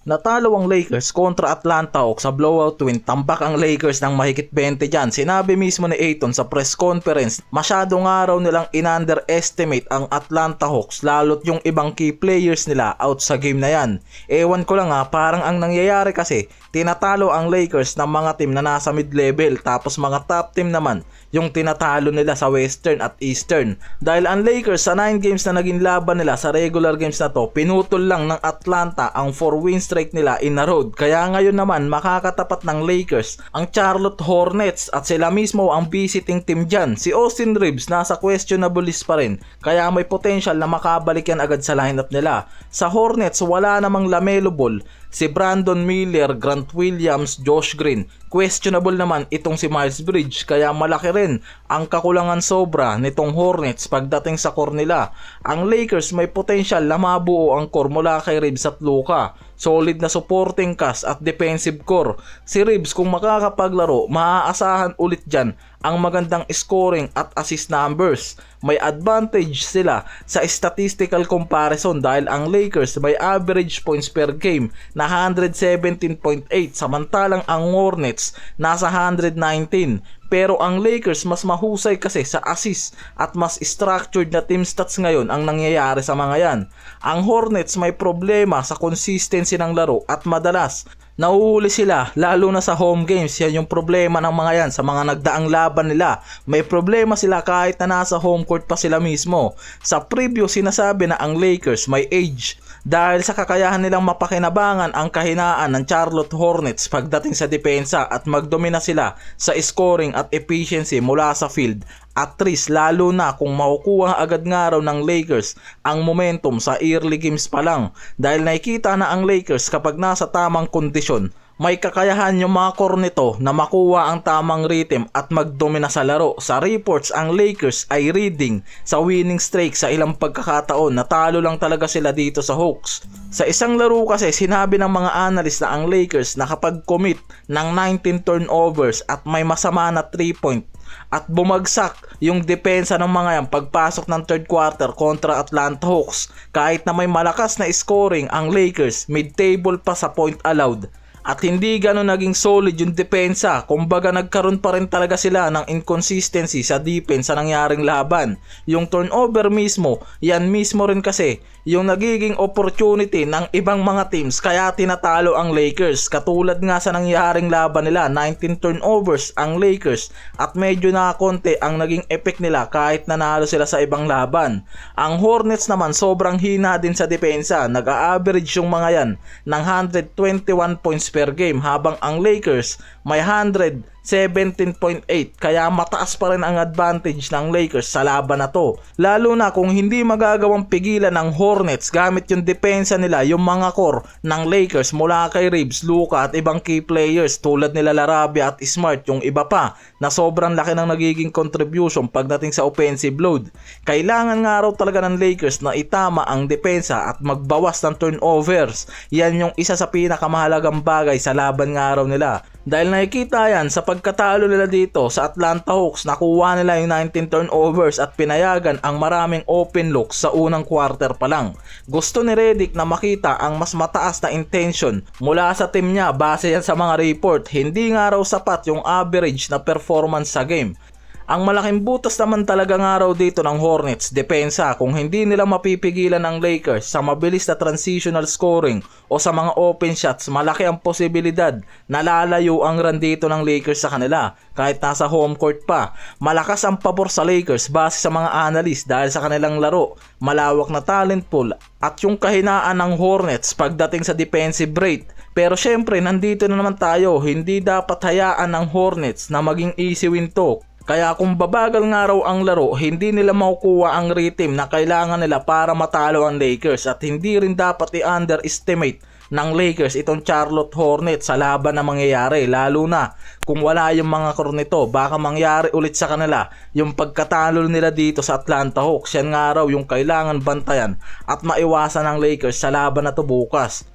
Natalo ang Lakers kontra Atlanta Hawks sa blowout win. Tambak ang Lakers ng mahigit 20 dyan. Sinabi mismo ni Ayton sa press conference, masyadong araw nilang in-underestimate ang Atlanta Hawks lalo't yung ibang key players nila out sa game na yan. Ewan ko lang parang ang nangyayari kasi, tinatalo ang Lakers ng mga team na nasa mid-level tapos mga top team naman yung tinatalo nila sa Western at Eastern. Dahil ang Lakers sa 9 games na naging laban nila sa regular games na to, pinutol lang ng Atlanta ang 4-win streak nila in a row. Kaya ngayon naman makakatapat ng Lakers ang Charlotte Hornets at sila mismo ang visiting team dyan. Si Austin Reeves nasa questionable list pa rin, kaya may potential na makabalik yan agad sa lineup nila. Sa Hornets wala namang LaMelo Ball, si Brandon Miller, Grant Williams, Josh Green. Questionable naman itong si Miles Bridges, kaya malaki rin ang kakulangan sobra nitong Hornets pagdating sa core nila. Ang Lakers may potential na mabuo ang core mula kay Reeves at Luka. Solid na supporting cast at defensive core. Si Reeves kung makakapaglaro, maaasahan ulit dyan ang magandang scoring at assist numbers. May advantage sila sa statistical comparison dahil ang Lakers may average points per game na 117.8 samantalang ang Hornets nasa 119. Pero ang Lakers mas mahusay kasi sa assist at mas structured na team stats ngayon ang nangyayari sa mga yan. Ang Hornets may problema sa consistency ng laro at madalas nauhuli sila lalo na sa home games. Yan yung problema ng mga yan sa mga nagdaang laban nila. May problema sila kahit na nasa home court pa sila mismo. Sa preview sinasabi na ang Lakers may age dahil sa kakayahan nilang mapakinabangan ang kahinaan ng Charlotte Hornets pagdating sa depensa at magdomina sila sa scoring at efficiency mula sa field at threes, lalo na kung makukuha agad nga raw ng Lakers ang momentum sa early games pa lang dahil nakikita na ang Lakers kapag nasa tamang kondisyon may kakayahan yung mga core nito na makuha ang tamang rhythm at magdomina sa laro. Sa reports, ang Lakers ay reading sa winning streak sa ilang pagkakataon. Natalo lang talaga sila dito sa Hawks. Sa isang laro kasi sinabi ng mga analyst na ang Lakers nakapag-commit ng 19 turnovers at may masama na 3-point at bumagsak yung depensa ng mga yan pagpasok ng third quarter kontra Atlanta Hawks. Kahit na may malakas na scoring ang Lakers, mid-table pa sa point allowed at hindi gano'n naging solid yung depensa. Kumbaga nagkaroon pa rin talaga sila ng inconsistency sa defense sa nangyaring laban. Yung turnover mismo, yan mismo rin kasi yung nagiging opportunity ng ibang mga teams kaya tinatalo ang Lakers. Katulad nga sa nangyaring laban nila, 19 turnovers ang Lakers at medyo nakakonti ang naging effect nila kahit nanalo sila sa ibang laban. Ang Hornets naman sobrang hina din sa depensa. Nag-a-average yung mga yan ng 121 points per game habang ang Lakers may 117.8 kaya mataas pa rin ang advantage ng Lakers sa laban na to. Lalo na kung hindi magagawang pigilan ng Hornets gamit yung depensa nila yung mga core ng Lakers mula kay Reeves, Luka at ibang key players tulad nila Larabia at Smart, yung iba pa na sobrang laki ng nagiging contribution pagdating sa offensive load. Kailangan nga raw talaga ng Lakers na itama ang depensa at magbawas ng turnovers. Yan yung isa sa pinakamahalagang bagay sa laban nga raw nila. Dahil nakikita yan sa pagkatalo nila dito sa Atlanta Hawks, nakuha nila yung 19 turnovers at pinayagan ang maraming open looks sa unang quarter pa lang. Gusto ni Redick na makita ang mas mataas na intention mula sa team niya base yan sa mga report. Hindi nga raw sapat yung average na performance sa game. Ang malaking butas naman talaga nga raw dito ng Hornets, depensa. Kung hindi nila mapipigilan ang Lakers sa mabilis na transitional scoring o sa mga open shots, malaki ang posibilidad na lalayo ang run dito ng Lakers sa kanila kahit nasa home court pa. Malakas ang pabor sa Lakers base sa mga analyst dahil sa kanilang laro, malawak na talent pool at yung kahinaan ng Hornets pagdating sa defensive rate. Pero syempre nandito na naman tayo, hindi dapat hayaan ng Hornets na maging easy win to. Kaya kung babagal nga raw ang laro, hindi nila makukuha ang rhythm na kailangan nila para matalo ang Lakers at hindi rin dapat i-underestimate ng Lakers itong Charlotte Hornets sa laban na mangyayari, lalo na kung wala yung mga core nito. Baka mangyari ulit sa kanila yung pagkatalo nila dito sa Atlanta Hawks. Yan nga raw yung kailangan bantayan at maiwasan ng Lakers sa laban na to bukas.